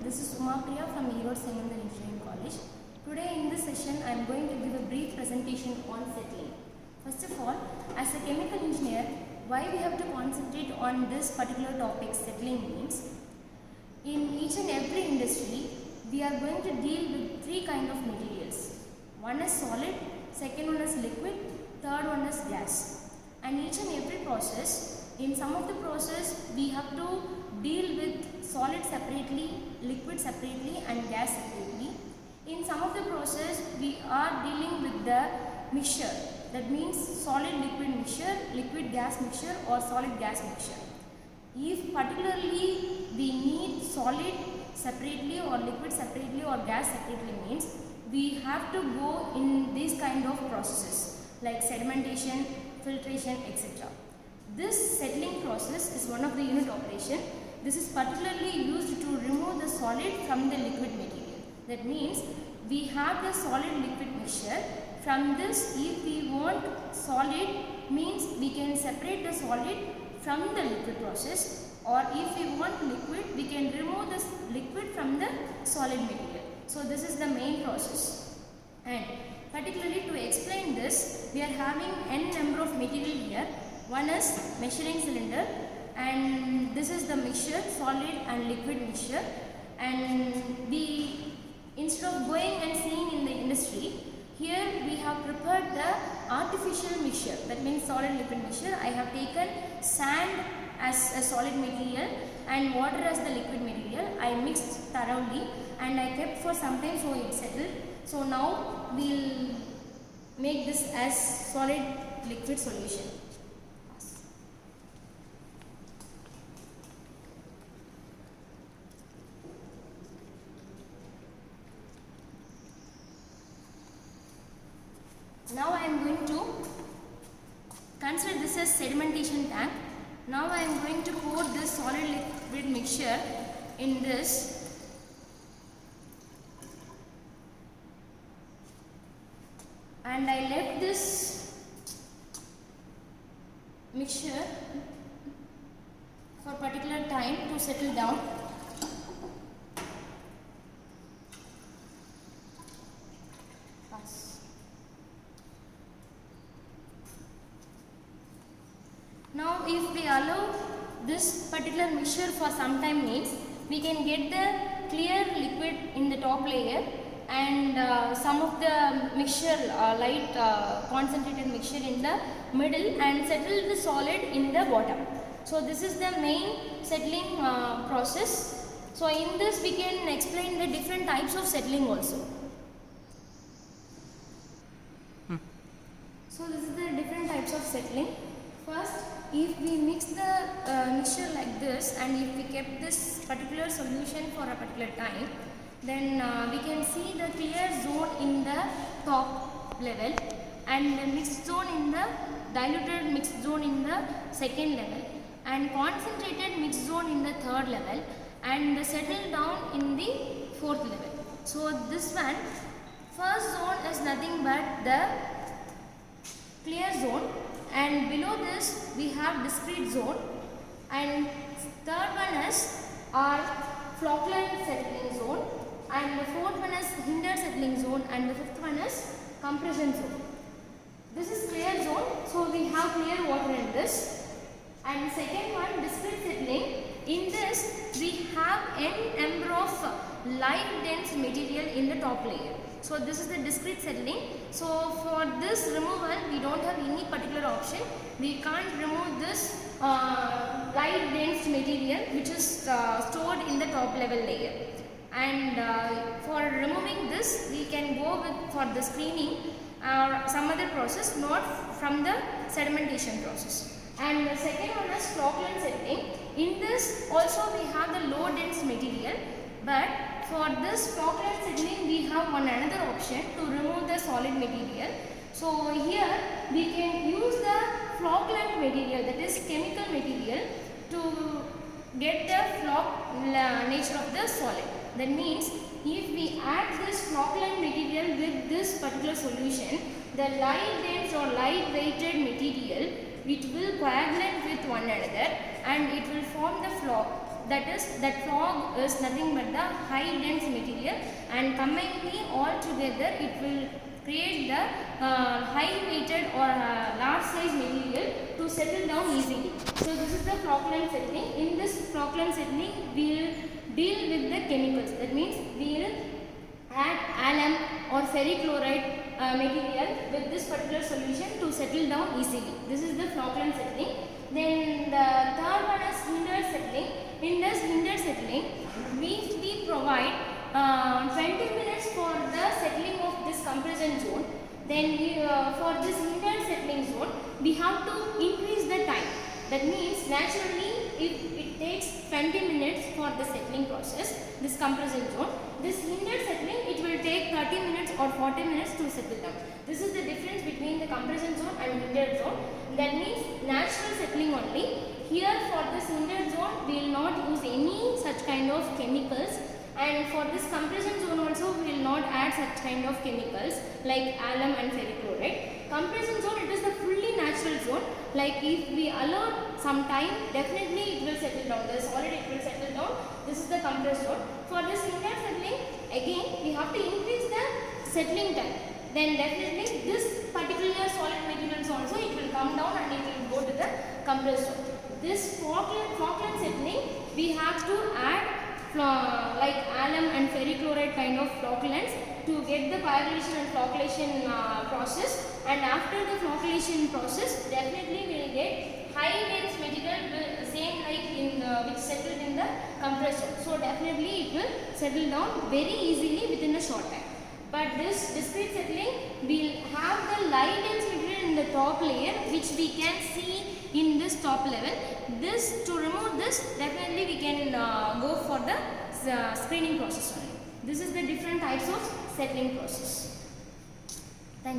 This is Uma Priya from Erode Secondary Engineering College. Today in this session I am going to give a brief presentation on settling. First of all, as a chemical engineer, why we have to concentrate on this particular topic, settling means, in each and every industry we are going to deal with three kind of materials. One is solid, second one is liquid, third one is gas. And each and every process, in some of the process we have to deal with solid separately, liquid separately and gas separately. In some of the process we are dealing with the mixture, that means solid liquid mixture, liquid gas mixture or solid gas mixture. If particularly we need solid separately or liquid separately or gas separately means we have to go in these kind of processes like sedimentation, filtration, etc. This settling process is one of the unit operation. This is particularly used to remove the solid from the liquid material. That means we have the solid liquid mixture. From this, if we want solid, means we can separate the solid from the liquid process, or if we want liquid, we can remove the liquid from the solid material. So this is the main process. And particularly to explain this, we are having n number of material here. One is measuring cylinder, and this is the mixture, solid and liquid mixture. And we, instead of going and seeing in the industry, here we have prepared the artificial mixture, that means solid liquid mixture. I have taken sand as a solid material and water as the liquid material. I mixed thoroughly and I kept for some time so it settled. So now we will make this as solid liquid solution. Now I am going to consider this as sedimentation tank. Now I am going to pour this solid liquid mixture in this. And I left this mixture for particular time to settle down. Now if we allow this particular mixture for some time means we can get the clear liquid in the top layer and some of the mixture light concentrated mixture in the middle and settle the solid in the bottom. So this is the main settling process. So in this we can explain the different types of settling also. So this is the different types of settling. First, if we mix the mixture like this and if we kept this particular solution for a particular time, then we can see the clear zone in the top level and the mixed zone in the diluted mixed zone in the second level and concentrated mixed zone in the third level and settle down in the fourth level. So this one, first zone is nothing but the clear zone, and below this we have discrete zone, and third one is our flockline settling zone, and the fourth one is hindered settling zone, and the fifth one is compression zone. This is clear zone, so we have clear water in this. And second one, discrete settling. In this we have n number of light dense material in the top layer. So this is the discrete settling. So for this removal we don't have any particular option. We can't remove this light dense material which is stored in the top level layer. And for removing this we can go with for the screening or some other process, not from the sedimentation process. And the second one is flockline settling. In this also we have the low dense material, but for this flockline settling we have one another option to remove the solid material. So here we can use the flockline material, that is chemical material, to get the flock nature of the solid. That means if we add this flockline material with this particular solution, the light dense or light weighted material, it will coagulate with one another and it will form the flock. that fog is nothing but the high dense material, and combinedly all together it will create the high weighted or large size material to settle down easily. So this is the Falkland settling. In this Falkland settling we will deal with the chemicals. That means we will add alum or ferrichloride material with this particular solution to settle down easily. This is the Falkland settling. Then the third one is hindered settling. In this hindered settling, we provide 20 minutes for the settling of this compression zone. Then for this hindered settling zone, we have to increase the time. That means naturally if it takes 20 minutes for the settling process, this compression zone, this hindered settling it will take 30 minutes or 40 minutes to settle down. This is the difference between the compression zone and hindered zone. That means natural settling only. Here for this hindered zone we will not use any such kind of chemicals, and for this compression zone also we will not add such kind of chemicals like alum and ferrichloride. Compression zone it is the fully natural zone. Like if we allow some time, definitely it will settle down. The solid it will settle down. This is the compressed zone. For this hindered settling, again we have to increase the settling time. Then definitely this particular solid materials also it will come down and it will go to the compressed zone. This Falkland settling we have to add like alum and ferrichloride kind of flocculants to get the coagulation and flocculation process, and after the flocculation process definitely we will get high dense material same like in which settled in the compressed zone. So definitely it will settle down very easily within a short time. But this discrete settling will have the light dense material in the top layer which we can see in this top level. This to remove this definitely we can go for the screening process only. This is the different types of settling process.